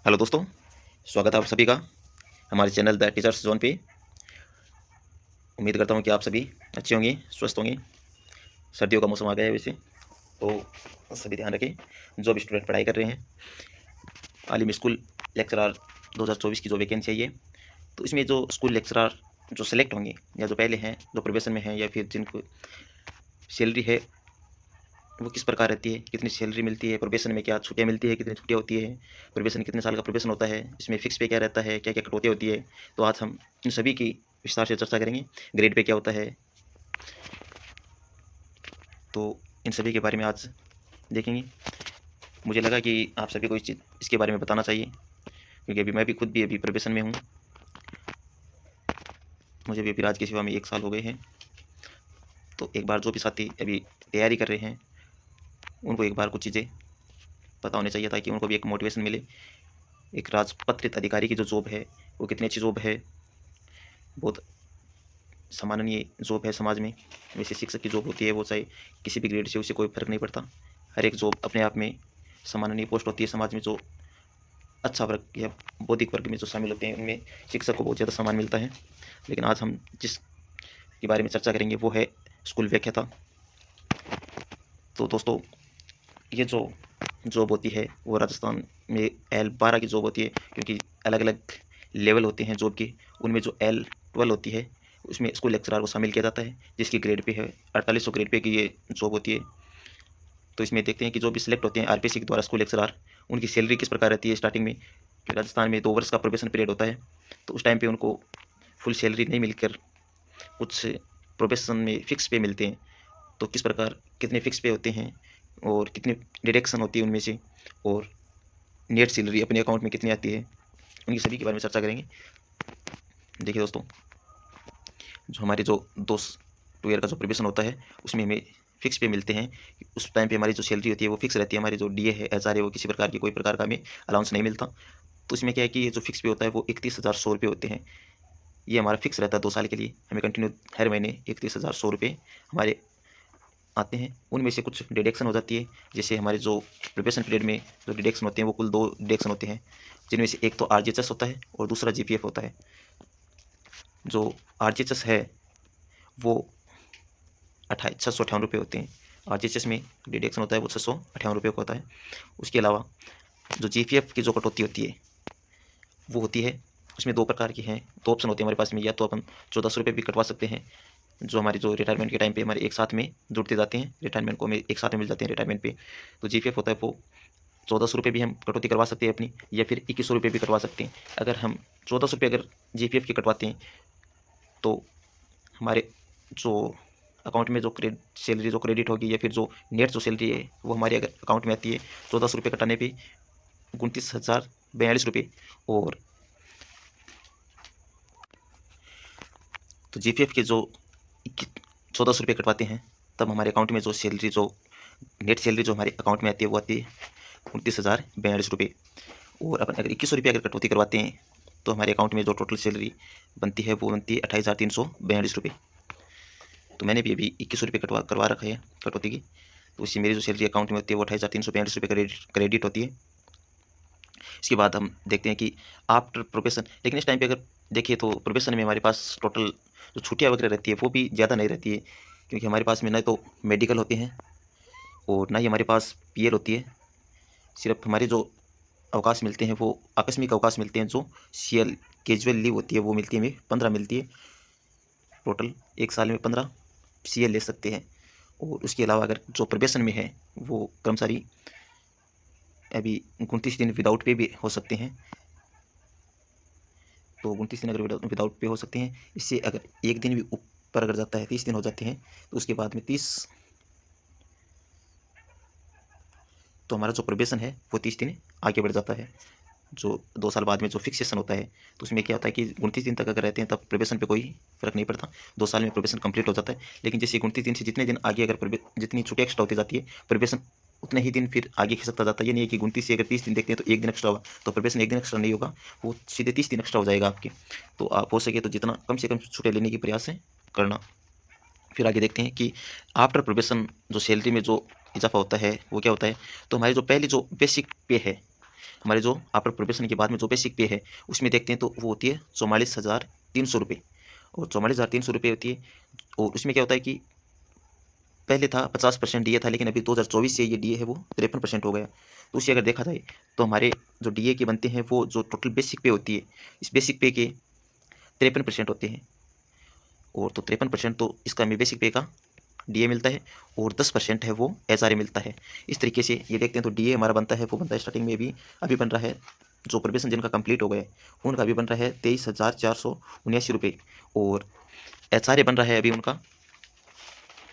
Hello दोस्तों, स्वागत है आप सभी का हमारे चैनल द टीचर्स जोन पे। उम्मीद करता हूँ कि आप सभी अच्छे होंगे, स्वस्थ होंगे। सर्दियों का मौसम आ गया है वैसे, तो सभी ध्यान रखें। जो भी स्टूडेंट पढ़ाई कर रहे हैं, आलिम स्कूल लेक्चरार 2024 की जो वैकेंसी है ये, तो इसमें जो स्कूल लेक्चरार जो सेलेक्ट होंगे या जो पहले हैं, जो प्रोबेशन में हैं या फिर जिनको सैलरी है वो किस प्रकार रहती है, कितनी सैलरी मिलती है, प्रोबेशन में क्या छुट्टियाँ मिलती है, कितनी छुट्टियाँ होती है, प्रोबेशन कितने साल का प्रोबेशन होता है, इसमें फिक्स पे क्या रहता है, क्या क्या कटौती होती है। तो आज हम इन सभी की विस्तार से चर्चा करेंगे। ग्रेड पे क्या होता है, तो इन सभी के बारे में आज देखेंगे। मुझे लगा कि आप सभी को इसके बारे में बताना चाहिए, क्योंकि अभी मैं भी खुद भी अभी प्रोबेशन में हूँ। मुझे भी अभी राज की सेवा में 1 साल हो गए हैं। तो एक बार जो भी साथी अभी तैयारी कर रहे हैं उनको एक बार कुछ चीज़ें पता होनी चाहिए, ताकि उनको भी एक मोटिवेशन मिले। एक राजपत्रित अधिकारी की जो जॉब है वो कितनी अच्छी जॉब है, बहुत सम्माननीय जॉब है समाज में। वैसे शिक्षक की जॉब होती है वो चाहे किसी भी ग्रेड से, उससे कोई फर्क नहीं पड़ता। हर एक जॉब अपने आप में सम्माननीय पोस्ट होती है। समाज में जो अच्छा वर्ग या बौद्धिक वर्ग में जो शामिल होते हैं उनमें शिक्षक को बहुत ज़्यादा सम्मान मिलता है। लेकिन आज हम जिस के बारे में चर्चा करेंगे वो है स्कूल व्याख्याता। तो दोस्तों, ये जो जॉब होती है वो राजस्थान में L12 की जॉब होती है, क्योंकि अलग अलग लेवल होते हैं जॉब के। उनमें जो L12 होती है उसमें स्कूल लेक्चरार को शामिल किया जाता है, जिसकी ग्रेड पे है 4800 ग्रेड पे की ये जॉब होती है। तो इसमें देखते हैं कि जो भी सिलेक्ट होते हैं आरपीएससी के द्वारा स्कूल लेक्चरार, उनकी सैलरी किस प्रकार रहती है स्टार्टिंग में। कि राजस्थान में 2 वर्ष का प्रोबेशन पीरियड होता है, तो उस टाइम पे उनको फुल सैलरी नहीं मिलकर कुछ प्रोबेशन में फिक्स पे मिलते हैं। तो किस प्रकार कितने फिक्स पे होते हैं और कितनी डिडक्शन होती है उनमें से, और नेट सैलरी अपने अकाउंट में कितनी आती है, उनकी सभी के बारे में चर्चा करेंगे। देखिए दोस्तों, जो हमारे जो 2 ईयर का जो प्रोबेशन होता है उसमें हमें फिक्स पे मिलते हैं। उस टाइम पे हमारी जो सैलरी होती है वो फिक्स रहती है। हमारी जो डीए है, एचआर है, वो किसी प्रकार की कोई प्रकार का हमें अलाउंस नहीं मिलता। तो इसमें क्या है कि ये जो फिक्स पे होता है वो 31,100 रुपये होते हैं। ये हमारा फिक्स रहता है 2 साल के लिए। हमें कंटिन्यू हर महीने 31,100 रुपये हमारे आते हैं। उनमें से कुछ डिडक्शन हो जाती है। जैसे हमारे जो प्रोबेशन पीरियड में जो डिडक्शन होते हैं वो कुल 2 डिडक्शन होते हैं, जिनमें से एक तो आरजीएचएस होता है और दूसरा जीपीएफ होता है। जो आरजीएचएस है वो 658 रुपये होते हैं। आरजीएचएस में डिडक्शन होता है वो 658 रुपये का होता है। उसके अलावा जो जीपीएफ की जो कटौती होती है वो होती है, उसमें 2 प्रकार की हैं। 2 ऑप्शन होते हैं हमारे पास में। या तो अपन 1400 रुपये भी कटवा सकते हैं, जो हमारी जो रिटायरमेंट के टाइम पे हमारे एक साथ में जुड़ते जाते हैं, रिटायरमेंट को हमें एक साथ में मिल जाते हैं रिटायरमेंट पे। तो जीपीएफ होता है वो 1400 रुपये भी हम कटौती करवा सकते हैं अपनी, या फिर 2100 रुपये भी कटवा सकते हैं। अगर हम 1400 रुपये अगर जीपीएफ की कटवाते हैं तो हमारे जो अकाउंट में जो सैलरी जो क्रेडिट होगी, या फिर जो नेट जो सैलरी है वो हमारे अगर अकाउंट में आती है 1400 रुपये कटाने पे 29,042 रुपये। और तो जीपीएफ के जो 1400 रुपये कटवाते हैं तब हमारे अकाउंट में जो सैलरी जो नेट सैलरी जो हमारे अकाउंट में आती है वो आती है 29,042 रुपये। और अपन अगर 2100 रुपये अगर कटौती करवाते हैं तो हमारे अकाउंट में जो टोटल सैलरी बनती है वो बनती है 28,342 रुपये। तो मैंने भी अभी 2100 रुपये करवा रखा है कटौती की। तो उससे मेरी जो सैलरी अकाउंट में होती है वो 28,342 रुपये क्रेडिट होती है। इसके बाद हम देखते हैं कि आफ्टर प्रोबेशन, लेकिन इस टाइम पे अगर देखिए तो प्रोबेशन में हमारे पास टोटल जो छुट्टियाँ वगैरह रहती है वो भी ज़्यादा नहीं रहती है, क्योंकि हमारे पास में ना तो मेडिकल होते हैं और ना ही हमारे पास पीएल होती है। सिर्फ हमारे जो अवकाश मिलते हैं वो आकस्मिक अवकाश मिलते हैं, जो सीएल कैजुअल लीव होती है वो मिलती है हमें 15 मिलती है। टोटल 1 साल में 15 सीएल ले सकते हैं। और उसके अलावा अगर जो प्रोबेशन में है वो कर्मचारी अभी 29 दिन विदाउट पे भी हो सकते हैं। तो 29 दिन अगर विदाउट पे हो सकते हैं। इससे अगर एक दिन भी ऊपर अगर जाता है 30 दिन हो जाते हैं, तो उसके बाद में 30, तो हमारा जो प्रोबेशन है वो 30 दिन आगे बढ़ जाता है। जो 2 साल बाद में जो फिक्सेशन होता है तो उसमें क्या होता है कि 29 दिन तक अगर रहते हैं तब प्रोबेशन पे कोई फर्क नहीं पड़ता। 2 साल में प्रोबेशन कंप्लीट हो जाता है। लेकिन जैसे 29 दिन से जितने दिन आगे अगर जितनी छुट्टी एक्स्ट्रा होती जाती है, प्रोबेशन उतने ही दिन फिर आगे खिसकता जाता है। ये नहीं है कि 29 से अगर 30 दिन देखते हैं तो 1 दिन एक्स्ट्रा होगा, तो प्रोबेशन 1 दिन एक्स्ट्रा नहीं होगा, वो सीधे 30 दिन एक्स्ट्रा हो जाएगा आपके। तो आप हो सके तो जितना कम से कम छुट्टियाँ लेने की प्रयास है करना। फिर आगे देखते हैं कि आफ्टर प्रोबेशन जो सैलरी में जो इजाफा होता है वो क्या होता है। तो हमारी जो पहली जो बेसिक पे है हमारे जो आफ्टर प्रोबेशन के बाद में जो बेसिक पे है उसमें देखते हैं तो वो होती है 44,300 रुपये, और 44,300 रुपये होती है। और उसमें क्या होता है कि पहले था 50% डीए था, लेकिन अभी 2024 से ये डीए है वो 53% हो गया। तो उसे अगर देखा जाए तो हमारे जो डीए के बनते हैं वो जो टोटल बेसिक पे होती है, इस बेसिक पे के 53% होते हैं। और तो 53% तो इसका हमें बेसिक पे का डीए मिलता है, और 10% है वो एचआरए मिलता है। इस तरीके से ये देखते हैं तो डीए हमारा बनता है, वो बनता है स्टार्टिंग में अभी बन रहा है, जो प्रोबेशन जिनका कंप्लीट हो गया है उनका अभी बन रहा है 23,479 रुपये, और एचआरए बन रहा है अभी उनका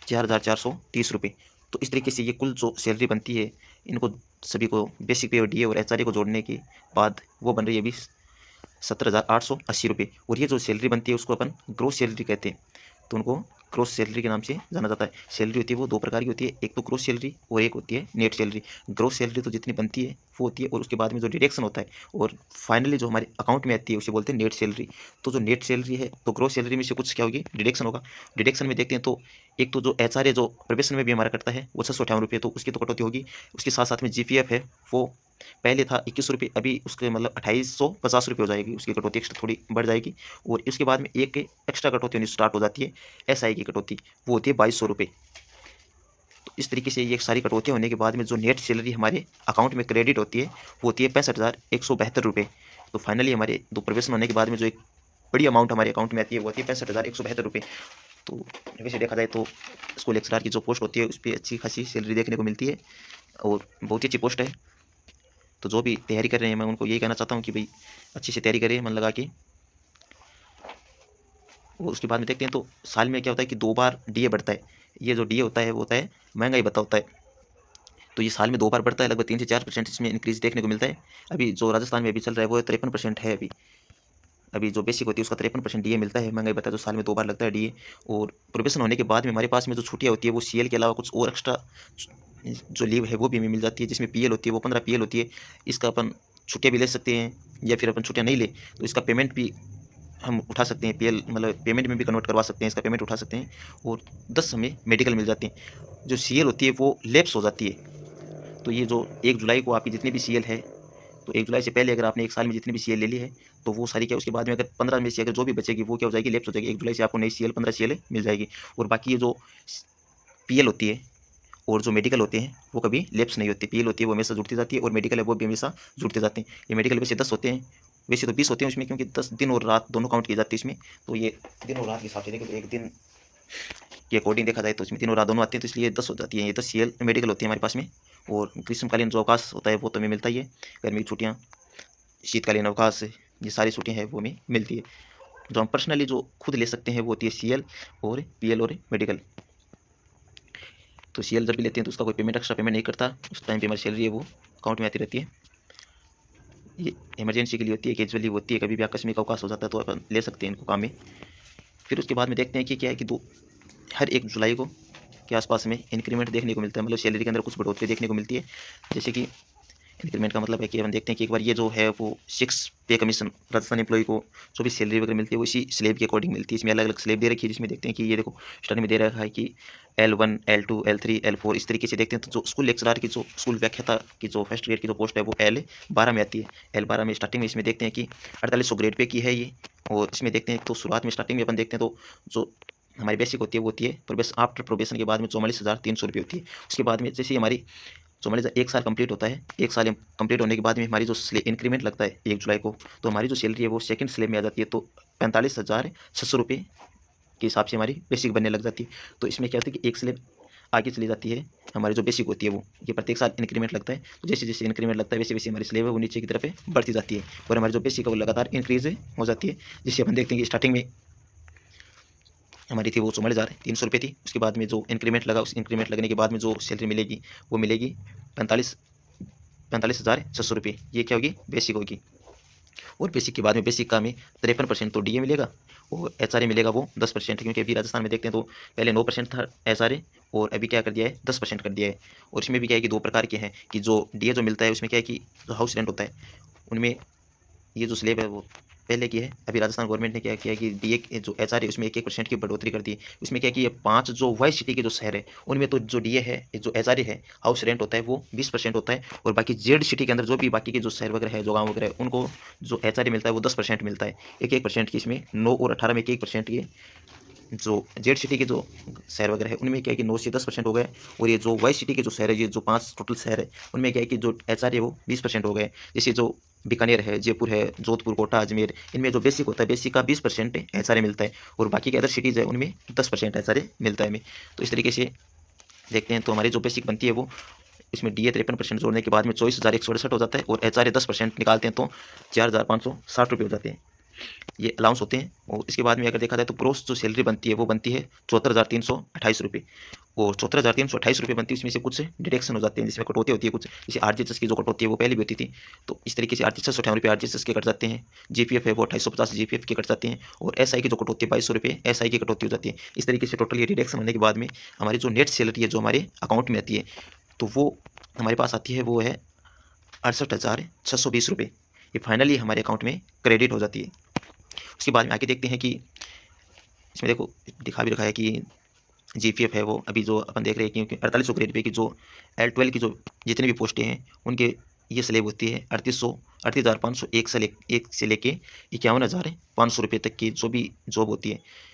4,430 रुपये। तो इस तरीके से ये कुल जो सैलरी बनती है इनको सभी को बेसिक पे और डीए और एचआरए को जोड़ने के बाद वो बन रही है अभी 17,880 रुपये। और ये जो सैलरी बनती है उसको अपन ग्रोस सैलरी कहते हैं, तो उनको ग्रोस सैलरी के नाम से जाना जाता है। सैलरी होती है वो दो प्रकार की होती है, एक तो ग्रोस सैलरी और एक होती है नेट सैलरी। ग्रोस सैलरी तो जितनी बनती है वो होती है, और उसके बाद में जो डिडक्शन होता है और फाइनली जो हमारे अकाउंट में आती है उसे बोलते हैं नेट सैलरी। तो जो नेट सैलरी है तो ग्रोस सैलरी में से कुछ क्या होगी, डिडक्शन होगा। डिडक्शन में देखते हैं तो एक तो जो एचआरए जो प्रोबेशन में भी हमारा कटता है वो 658 रुपये, तो उसकी तो कटौती होगी। उसके साथ साथ में जीपीएफ है, वो पहले था 21 रुपये, अभी उसके मतलब 2850 रुपये हो जाएगी, उसकी कटौती एक्स्ट्रा थोड़ी बढ़ जाएगी। और उसके बाद में एक एक्स्ट्रा कटौती होनी स्टार्ट हो जाती है, एसआई की कटौती, वो होती है 2200 रुपये। तो इस तरीके से ये सारी कटौतियाँ होने के बाद में जो नेट सैलरी हमारे अकाउंट में क्रेडिट होती है वो होती है 65,172 रुपये। तो फाइनली हमारे दो प्रोबेशन होने के बाद में जो एक बड़ी अमाउंट हमारे अकाउंट में आती है वो होती है 65,172 रुपये। तो वैसे देखा जाए तो स्कूल लेक्चरर की जो पोस्ट होती है उस पर अच्छी खासी सैलरी देखने को मिलती है, और बहुत ही अच्छी पोस्ट है। तो जो भी तैयारी कर रहे हैं मैं उनको यही कहना चाहता हूँ कि भाई अच्छी से तैयारी करें, मन लगा के। और उसके बाद में देखते हैं तो साल में क्या होता है कि 2 बार डीए बढ़ता है। ये जो डीए होता है वो होता है महंगाई भत्ता होता है, तो ये साल में 2 बार बढ़ता है, लगभग 3 से 4% इसमें इंक्रीज देखने को मिलता है। अभी जो राजस्थान में अभी चल रहा है वो 53% है। अभी जो बेसिक होती है उसका 53% डीए मिलता है, महंगाई भत्ता जो साल में 2 बार लगता है डीए। और प्रोबेशन होने के बाद में हमारे पास में जो छुट्टियाँ होती है वो सीएल के अलावा कुछ और एक्स्ट्रा जो लीव है वो भी हमें मिल जाती है, जिसमें पीएल होती है वो 15 पीएल होती है। इसका अपन छुट्टियाँ भी ले सकते हैं, या फिर अपन छुट्टियाँ नहीं ले तो इसका पेमेंट भी हम उठा सकते हैं, पीएल मतलब पेमेंट में भी कन्वर्ट करवा सकते हैं, इसका पेमेंट उठा सकते हैं। और 10 हमें मेडिकल मिल जाते हैं। जो सीएल होती है वो लैप्स हो जाती है, तो ये जो 1 जुलाई को आपकी जितनी भी सीएल है, तो 1 जुलाई से पहले अगर आपने एक साल में जितनी भी सीएल ले ली है तो वो सारी क्या, उसके बाद में अगर 15 में से अगर जो भी बचेगी वो क्या हो जाएगी, लैप्स हो जाएगी। 1 जुलाई से आपको नई सीएल 15 सीएल मिल जाएगी। और बाकी ये जो पीएल होती है और जो मेडिकल होते हैं वो कभी लैप्स नहीं होती। पीएल होती है वो हमेशा जुड़ती जाती है, और मेडिकल है वो भी हमेशा जुड़ते जाते हैं। ये मेडिकल वैसे 10 होते हैं, वैसे तो 20 होते हैं उसमें, क्योंकि 10 दिन और रात दोनों काउंट की जाती है इसमें। तो ये दिन और रात के हिसाब से देखिए, तो एक दिन के अकॉर्डिंग देखा जाए तो इसमें दिन और रात दोनों आते हैं, तो इसलिए 10 हो जाती है। ये 10 सीएल मेडिकल होती है हमारे पास में। और ग्रीष्मकालीन जो अवकाश होता है वो तो हमें मिलता ही है, गर्मी की छुट्टियाँ, शीतकालीन अवकाश, ये सारी छुट्टियाँ हैं वो हमें मिलती है। जो हम पर्सनली जो खुद ले सकते हैं वो होती है सीएल और पीएल और मेडिकल। तो सीएल जब भी लेते हैं तो उसका कोई पेमेंट एक्स्ट्रा पेमेंट नहीं करता, उस टाइम पे हमारी सैलरी है वो अकाउंट में आती रहती है। ये इमरजेंसी के लिए होती है, कैजुअली होती है, कभी भी आकस्मिक अवकाश हो जाता है तो अपन ले सकते हैं इनको काम में। फिर उसके बाद में देखते हैं कि क्या है कि हर 1 जुलाई को के आसपास में इंक्रीमेंट देखने को मिलता है, मतलब सैलरी के अंदर कुछ बढ़ोतरी देखने को मिलती है। जैसे कि इंक्रीमेंट का मतलब है कि हम देखते हैं कि एक बार ये जो है वो 6 पे कमीशन राजस्थान एम्प्लॉय को जो भी सैलरी वगैरह मिलती है वो इसी स्लेब के अकॉर्डिंग मिलती है। इसमें अलग अलग स्लेब दे रखी है, जिसमें देखते हैं कि ये देखो स्टार्टिंग में दे रखा है कि L1 L2 L3 L4, इस तरीके से देखते हैं। तो जो स्कूल लेक्चरर की जो स्कूल व्याख्याता की जो फर्स्ट ग्रेड की जो पोस्ट है वो L12 में आती है। L12 में स्टार्टिंग में इसमें देखते हैं कि 4800 ग्रेड पे की है ये। और इसमें देखते हैं तो शुरुआत में स्टार्टिंग में अपन देखते हैं तो जो हमारी बेसिक होती है वो होती है प्रोबेशन, आफ्टर प्रोबेशन के बाद में 44,300 रुपये होती है। उसके बाद में जैसे ही हमारी 1 साल कंप्लीट होता है, 1 साल कंप्लीट होने के बाद में हमारी जो इंक्रीमेंट लगता है 1 जुलाई को, तो हमारी जो सैलरी है वो सेकंड स्लेब में आ जाती है। तो 45,600 रुपये के हिसाब से हमारी बेसिक बनने लग जाती है। तो इसमें क्या होता है कि एक स्लेब आगे चली जाती है, हमारी जो बेसिक होती है वो, ये प्रत्येक साल इंक्रीमेंट लगता है। तो जैसे जैसे इंक्रीमेंट लगता है वैसे वैसे हमारी स्लेब है वो नीचे की तरफ बढ़ती जाती है, और हमारी जो बेसिक है वो लगातार इंक्रीज हो जाती है। जिससे अपन देखते हैं कि स्टार्टिंग में हमारी थी वो 44,300 रुपये थी। उसके बाद में जो इंक्रीमेंट लगा, उस इंक्रीमेंट लगने के बाद में जो सैलरी मिलेगी वो मिलेगी 45,600 रुपये। ये क्या होगी, बेसिक होगी। और बेसिक के बाद में बेसिक का हमें 53% तो डीए मिलेगा, और एचआरए मिलेगा वो 10%, क्योंकि अभी राजस्थान में देखते हैं तो पहले 9% था एचआरए, और अभी क्या कर दिया है 10% कर दिया है। और इसमें भी क्या है कि 2 प्रकार के हैं, कि जो डीए जो मिलता है उसमें क्या है कि जो हाउस रेंट होता है उनमें ये जो स्लेब है वो पहले की है। अभी राजस्थान गवर्नमेंट ने क्या किया कि डीए जो एचआर है उसमें 1% की बढ़ोतरी कर दी। उसमें क्या कि ये 5 जो वाई सिटी के जो शहर है उनमें तो जो डीए है, जो एचआर है, हाउस रेंट होता है वो 20% होता है, और बाकी जेड सिटी के अंदर जो भी बाकी के जो शहर वगैरह है, जो गाँव वगैरह है, उनको जो एचआर मिलता है वो 10% मिलता है। 1% की इसमें 9 और 18 में 1% की जो जेड सिटी के जो शहर वगैरह है उनमें क्या है कि 9 से 10% हो गए, और ये जो वाई सिटी के जो शहर है, ये जो 5 टोटल शहर है उनमें क्या है कि जो एचआर है वो 20% हो गए। जैसे जो बीकानेर है, जयपुर है, जोधपुर, कोटा, अजमेर, इनमें जो बेसिक होता है बेसिक का 20% एचआर मिलता है, और बाकी के अदर सिटीज़ है उनमें 10% एचआर मिलता है हमें। तो इस तरीके से देखते हैं तो हमारी जो बेसिक बनती है वो इसमें डीए 53% जोड़ने के बाद में 24,168 हो जाता है, और एचआर 10% निकालते हैं तो 4,560 रुपये हो जाते हैं, ये अलाउंस होते हैं। और इसके बाद में अगर देखा जाए तो ग्रोस जो सैलरी बनती है वो बनती है 74,328 रुपये, और 74,328 रुपये बनती है, उसमें से कुछ डिडक्शन हो जाते हैं, जिसमें कटौती होती है कुछ, जैसे आरजीएसएस की जो कटौती है वो पहले भी होती थी, तो इस तरीके से 658 रुपये आरजीएसएस के कट जाते हैं, जीपीएफ है वो 2850 जीपीएफ के कट जाते हैं, और एसआई की जो कटौती है 2200 रुपये एसआई की कटौती हो जाती है। इस तरीके से टोटल ये डिडक्शन होने के बाद में हमारी जो नेट सैलरी है जो हमारे अकाउंट में आती है तो वो हमारे पास आती है, वो है 68,620 रुपये। ये फाइनली हमारे अकाउंट में क्रेडिट हो जाती है। उसके बाद में आगे देखते हैं कि इसमें देखो दिखा भी रखा है कि जीपीएफ है वो अभी जो अपन देख रहे हैं, क्योंकि 4800 ग्रेड पे की जो L12 की जो जितनी भी पोस्टें हैं उनके ये स्लेब होती है 38,501 से लेके 51,500 रुपये तक की जो भी जॉब होती है।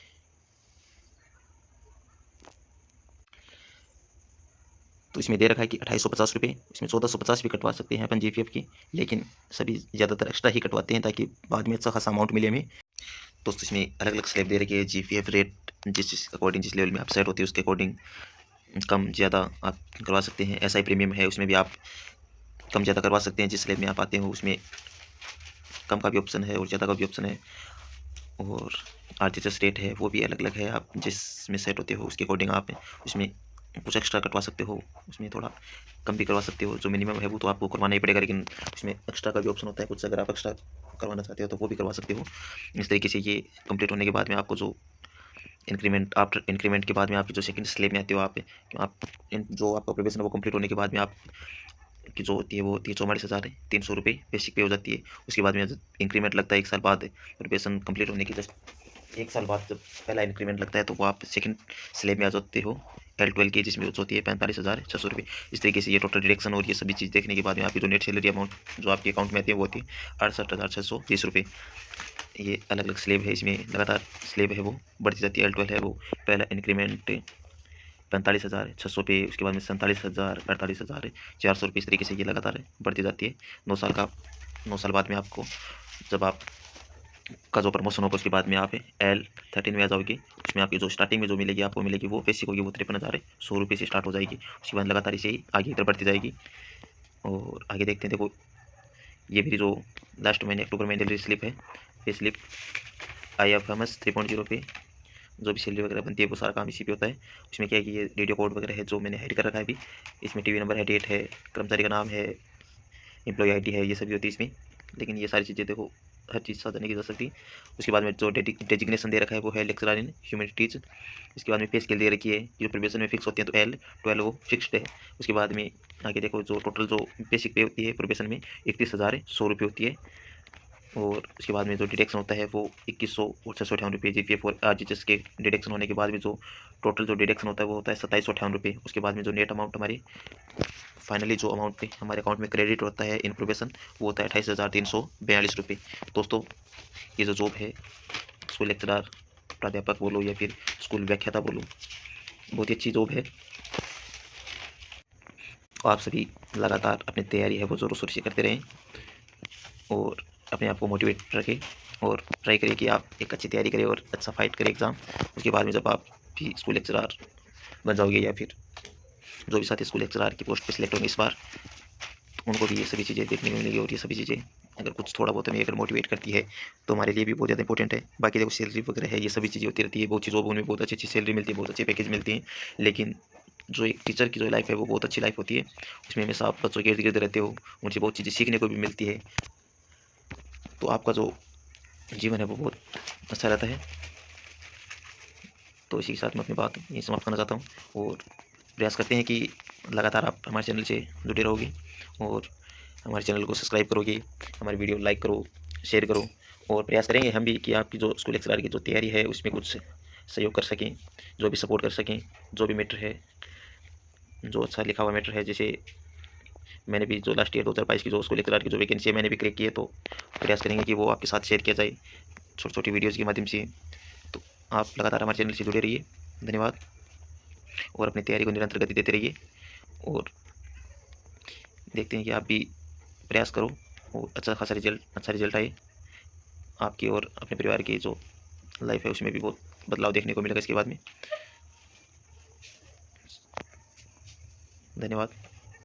तो इसमें दे रखा है कि 2850 रुपये, इसमें 1450 भी कटवा सकते हैं अपन जीपीएफ की, लेकिन सभी ज़्यादातर एक्स्ट्रा ही कटवाते हैं ताकि बाद में अच्छा खासा अमाउंट मिले हमें। दोस्तों इसमें अलग अलग स्लैब दे रखी है, जीपीएफ रेट जिस अकॉर्डिंग जिस लेवल में आप सेट होती है उसके अकॉर्डिंग कम ज़्यादा आप करवा सकते हैं। एसआई प्रीमियम है उसमें भी आप कम ज़्यादा करवा सकते हैं, जिस स्लैब में आप आते हो उसमें कम का भी ऑप्शन है और ज़्यादा का भी ऑप्शन है। और आरटीएस रेट है वो भी अलग अलग है, आप जिसमें सेट होते हो उसके अकॉर्डिंग आप उसमें कुछ एक्स्ट्रा कटवा सकते हो, उसमें थोड़ा कम भी करवा सकते हो। जो मिनिमम है वो तो आपको करवाना ही पड़ेगा, लेकिन उसमें एक्स्ट्रा का भी ऑप्शन होता है कुछ, अगर आप एक्स्ट्रा करवाना चाहते हो तो वो भी करवा सकते हो। इस तरीके से ये कंप्लीट होने के बाद में आपको जो इंक्रीमेंट, आफ्टर इंक्रीमेंट के बाद में आप जो सेकंड स्लेब में आते हो आप जो आपका प्रोबेशन वो कंप्लीट होने के बाद में आप की जो होती है वो होती है 44,300 रुपये बेसिक पे हो जाती है। उसके बाद में इंक्रीमेंट लगता है 1 साल बाद, प्रोबेशन कंप्लीट होने की जस्ट 1 साल बाद जब पहला इंक्रीमेंट लगता है तो वो आप सेकंड स्लेब में आ जाते हो L12 की, जिसमें होती है 45,600 रुपये। इस तरीके से ये टोटल डिडक्शन और ये सभी चीज़ देखने के बाद में आपकी जो नेट सैलरी अमाउंट जो आपके अकाउंट में आती है वो होती है 68,620 रुपये। ये अलग अलग स्लेब है, इसमें लगातार स्लेब है वो बढ़ती जाती है। L12 है वो पहला इंक्रीमेंट 45,600 पे, उसके बाद में 47,000, 48,400 रुपये, इस तरीके से ये लगातार बढ़ती जाती है। 9 साल बाद में आपको जब आप का जो प्रमोशन होगा उसके बाद में आप L13 में आ जाओगे, उसमें आपकी जो स्टार्टिंग में जो मिलेगी आपको मिलेगी वो बेसिक होगी वो 53,100 रुपये से स्टार्ट हो जाएगी। उसके बाद लगातार इसे ही आगे इधर बढ़ती जाएगी। और आगे देखते हैं, देखो ये मेरी जो लास्ट महीने अक्टूबर महीने सैलरी स्लिप है, पे स्लिप IFMS 3.0 पे जो भी सैलरी वगैरह बनती है वो सारा काम इसी पे होता है। उसमें क्या है कि ये रेडियो कोड वगैरह है जो मैंने हाइड कर रखा है अभी, इसमें टीवी नंबर है, डेट है, कर्मचारी का नाम है, एम्प्लॉय आईडी है, ये सभी होती है इसमें। लेकिन ये सारी चीज़ें देखो हर चीज़ साथ नहीं की जा सकती। उसके बाद में जो डेजिग्नेशन दे रखा है वो है लेक्चरर इन ह्यूमैनिटीज़। इसके बाद में पे स्केल दे रखी है, जो प्रोबेशन में फिक्स होती है तो L12 वो फिक्स्ड है। उसके बाद में आगे देखो जो टोटल जो बेसिक पे होती है प्रोबेशन में 31,100 रुपये होती है। और उसके बाद में जो डिडक्शन होता है वो 2100 और 658 रुपये जीपीएफ और आरजीएस के डिडक्शन होने के बाद में जो टोटल जो डिडक्शन होता है वो होता है 2758 रुपये। उसके बाद में जो नेट अमाउंट हमारी फाइनली जो अमाउंट हमारे अकाउंट में क्रेडिट होता है इन प्रोबेशन वो होता है 28,342 रुपये। दोस्तों ये जो जॉब है स्कूल लेक्चरर प्राध्यापक बोलो या फिर स्कूल व्याख्याता बोलो, बहुत ही अच्छी जॉब है। आप सभी लगातार अपनी तैयारी है वो ज़ोरों शोर से करते रहें और अपने आप को मोटिवेट रखें और ट्राई करें कि आप एक अच्छी तैयारी करें और अच्छा फाइट करें एग्ज़ाम। उसके बाद में जब आप भी स्कूल लेक्चरर बन जाओगे या फिर जो भी साथी स्कूल लेक्चरर की पोस्ट पे सिलेक्ट होंगे इस बार, तो उनको भी ये सभी चीज़ें देखने को मिलेगी। और ये सभी चीज़ें अगर कुछ थोड़ा बहुत हमें अगर मोटिवेट करती है तो हमारे लिए भी बहुत ज़्यादा इंपॉर्टेंट है। बाकी देखो सैलरी वगैरह है ये सभी चीज़ें होती रहती है, बहुत सी जॉब उनमें बहुत अच्छी अच्छी सैलरी मिलती है, बहुत अच्छे पैकेज मिलती हैं, लेकिन जो एक टीचर की जो लाइफ है वो बहुत अच्छी लाइफ होती है। उसमें हमेशा आप बच्चों के इर्द गिर्द रहते हो, उनसे बहुत चीज़ें सीखने को भी मिलती है, तो आपका जो जीवन है वो बहुत अच्छा रहता है। तो इसी के साथ मैं अपनी बात यही समाप्त करना चाहता हूँ और प्रयास करते हैं कि लगातार आप हमारे चैनल से जुड़े रहोगे और हमारे चैनल को सब्सक्राइब करोगे, हमारी वीडियो लाइक करो, शेयर करो और प्रयास करेंगे हम भी कि आपकी जो स्कूल लेक्चरर की जो तैयारी है उसमें कुछ सहयोग कर सकें, जो भी सपोर्ट कर सकें, जो भी मैटर है, जो अच्छा लिखा हुआ मैटर है। जैसे मैंने भी जो लास्ट ईयर 2022 की जो स्कूल लेक्चरर की जो वैकेंसी है मैंने भी क्रैक की है, तो प्रयास करेंगे कि वो आपके साथ शेयर किया जाए छोटी छोटी वीडियोज़ के माध्यम से। तो आप लगातार हमारे चैनल से जुड़े रहिए। धन्यवाद। और अपनी तैयारी को निरंतर गति देते रहिए और देखते हैं कि आप भी प्रयास करो और अच्छा रिजल्ट आए आपकी, और अपने परिवार की जो लाइफ है उसमें भी बहुत बदलाव देखने को मिलेगा इसके बाद में। धन्यवाद।